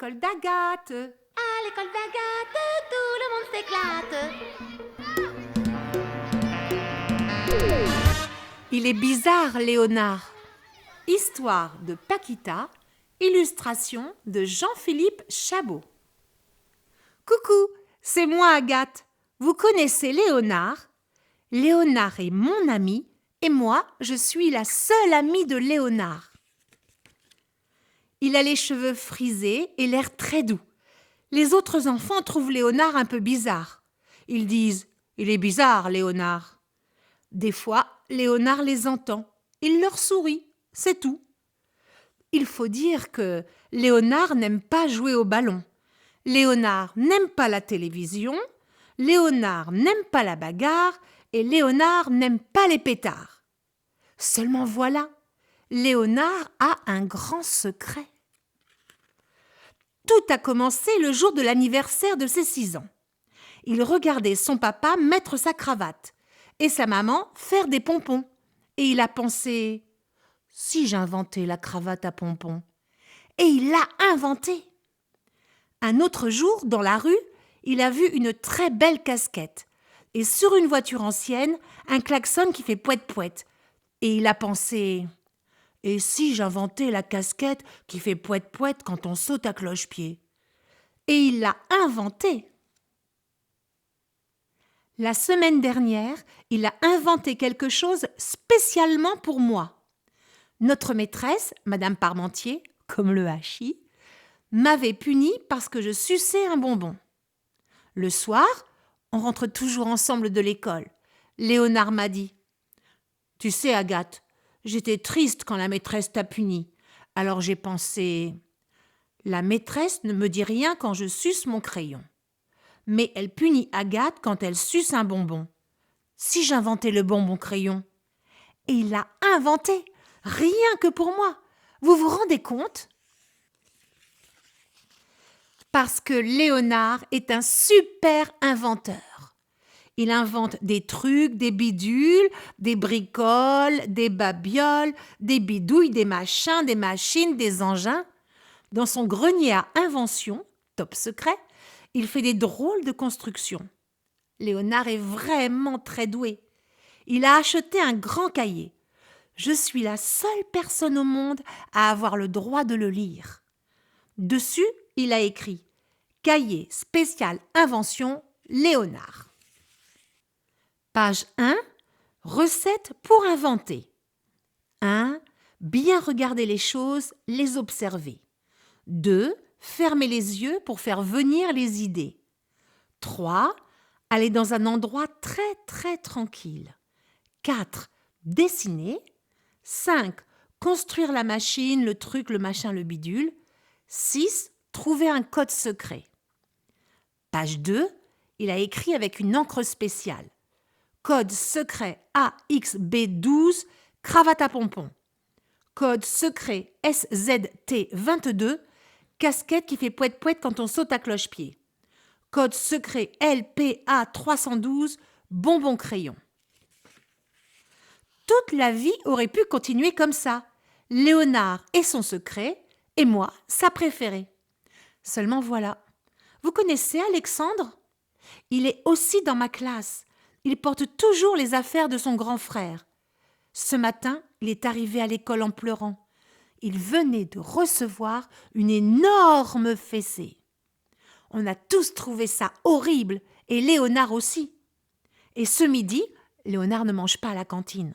l'école d'Agathe. À l'école d'Agathe, tout le monde s'éclate. Il est bizarre, Léonard. Histoire de Paquita, illustration de Jean-Philippe Chabot. Coucou, c'est moi Agathe. Vous connaissez Léonard? Léonard est mon ami et moi, je suis la seule amie de Léonard. Il a les cheveux frisés et l'air très doux. Les autres enfants trouvent Léonard un peu bizarre. Ils disent « Il est bizarre, Léonard ». Des fois, Léonard les entend. Il leur sourit, c'est tout. Il faut dire que Léonard n'aime pas jouer au ballon. Léonard n'aime pas la télévision. Léonard n'aime pas la bagarre. Et Léonard n'aime pas les pétards. Seulement voilà, Léonard a un grand secret. Tout a commencé le jour de l'anniversaire de ses 6 ans. Il regardait son papa mettre sa cravate et sa maman faire des pompons. Et il a pensé « Si j'inventais la cravate à pompons ?» Et il l'a inventée. Un autre jour, dans la rue, il a vu une très belle casquette. Et sur une voiture ancienne, un klaxon qui fait pouet-pouet. Et il a pensé « Et si j'inventais la casquette qui fait pouet-pouet quand on saute à cloche-pied ?» Et il l'a inventée. La semaine dernière, il a inventé quelque chose spécialement pour moi. Notre maîtresse, Madame Parmentier, comme le hachis, m'avait punie parce que je suçais un bonbon. Le soir, on rentre toujours ensemble de l'école. Léonard m'a dit « Tu sais, Agathe, j'étais triste quand la maîtresse t'a punie. Alors j'ai pensé « La maîtresse ne me dit rien quand je suce mon crayon. Mais elle punit Agathe quand elle suce un bonbon. Si j'inventais le bonbon crayon ?» Et il l'a inventé, rien que pour moi. Vous vous rendez compte ? Parce que Léonard est un super inventeur. Il invente des trucs, des bidules, des bricoles, des babioles, des bidouilles, des machins, des machines, des engins. Dans son grenier à invention, top secret, il fait des drôles de constructions. Léonard est vraiment très doué. Il a acheté un grand cahier. Je suis la seule personne au monde à avoir le droit de le lire. Dessus, il a écrit « Cahier spécial invention Léonard ». Page 1. Recettes pour inventer. 1. Bien regarder les choses, les observer. 2. Fermer les yeux pour faire venir les idées. 3. Aller dans un endroit très très tranquille. 4. Dessiner. 5. Construire la machine, le truc, le machin, le bidule. 6. Trouver un code secret. Page 2. Il a écrit avec une encre spéciale. Code secret AXB12, cravate à pompons. Code secret SZT22, casquette qui fait pouet-pouet quand on saute à cloche-pied. Code secret LPA312, bonbon crayon. Toute la vie aurait pu continuer comme ça. Léonard et son secret, et moi, sa préférée. Seulement voilà. Vous connaissez Alexandre ? Il est aussi dans ma classe. Il porte toujours les affaires de son grand frère. Ce matin, il est arrivé à l'école en pleurant. Il venait de recevoir une énorme fessée. On a tous trouvé ça horrible, et Léonard aussi. Et ce midi, Léonard ne mange pas à la cantine.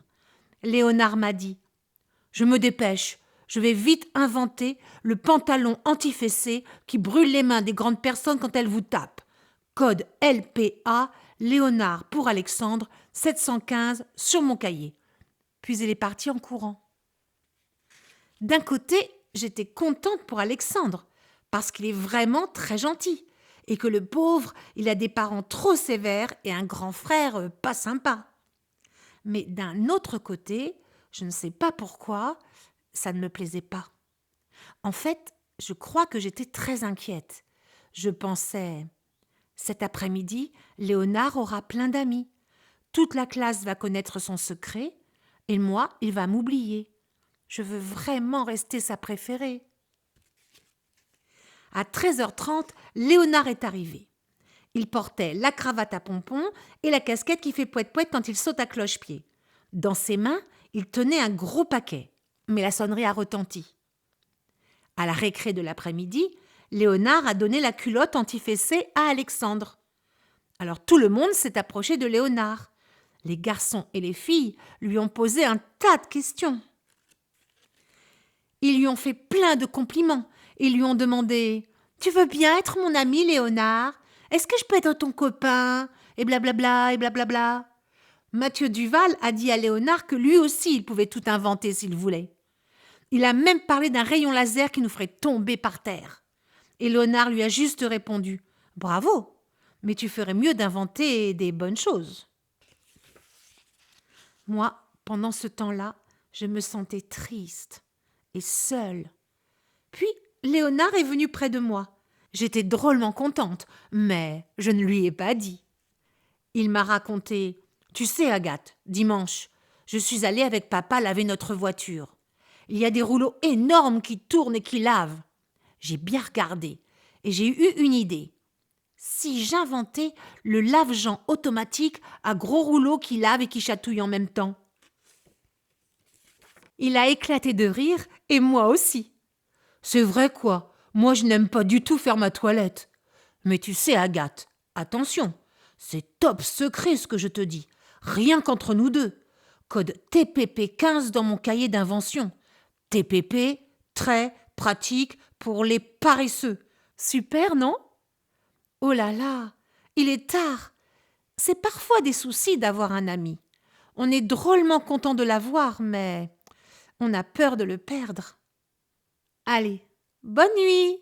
Léonard m'a dit « Je me dépêche, je vais vite inventer le pantalon anti-fessé qui brûle les mains des grandes personnes quand elles vous tapent. Code LPA, Léonard pour Alexandre, 715 sur mon cahier. » Puis il est parti en courant. D'un côté, j'étais contente pour Alexandre, parce qu'il est vraiment très gentil, et que le pauvre, il a des parents trop sévères et un grand frère pas sympa. Mais d'un autre côté, je ne sais pas pourquoi, ça ne me plaisait pas. En fait, je crois que j'étais très inquiète. Je pensais, cet après-midi, Léonard aura plein d'amis. Toute la classe va connaître son secret, et moi, il va m'oublier. Je veux vraiment rester sa préférée. À 13h30, Léonard est arrivé. Il portait la cravate à pompons et la casquette qui fait pouet-pouet quand il saute à cloche-pied. Dans ses mains, il tenait un gros paquet. Mais la sonnerie a retenti. À la récré de l'après-midi, Léonard a donné la culotte anti-fessée à Alexandre. Alors tout le monde s'est approché de Léonard. Les garçons et les filles lui ont posé un tas de questions. Ils lui ont fait plein de compliments et lui ont demandé « Tu veux bien être mon ami, Léonard? Est-ce que je peux être ton copain ?» Et blablabla, et blablabla. Mathieu Duval a dit à Léonard que lui aussi il pouvait tout inventer s'il voulait. Il a même parlé d'un rayon laser qui nous ferait tomber par terre. Et Léonard lui a juste répondu « Bravo, mais tu ferais mieux d'inventer des bonnes choses. » Moi, pendant ce temps-là, je me sentais triste et seule. Puis, Léonard est venu près de moi. J'étais drôlement contente, mais je ne lui ai pas dit. Il m'a raconté « Tu sais, Agathe, dimanche, je suis allée avec papa laver notre voiture. Il y a des rouleaux énormes qui tournent et qui lavent. J'ai bien regardé et j'ai eu une idée. Si j'inventais le lave-gens automatique à gros rouleaux qui lavent et qui chatouillent en même temps. » Il a éclaté de rire et moi aussi. « C'est vrai quoi, moi je n'aime pas du tout faire ma toilette. Mais tu sais Agathe, attention, c'est top secret ce que je te dis, rien qu'entre nous deux. Code TPP 15 dans mon cahier d'invention. TPP, très pratique pour les paresseux. Super, non ? Oh là là, il est tard. C'est parfois des soucis d'avoir un ami. On est drôlement content de l'avoir, mais on a peur de le perdre. Allez, bonne nuit!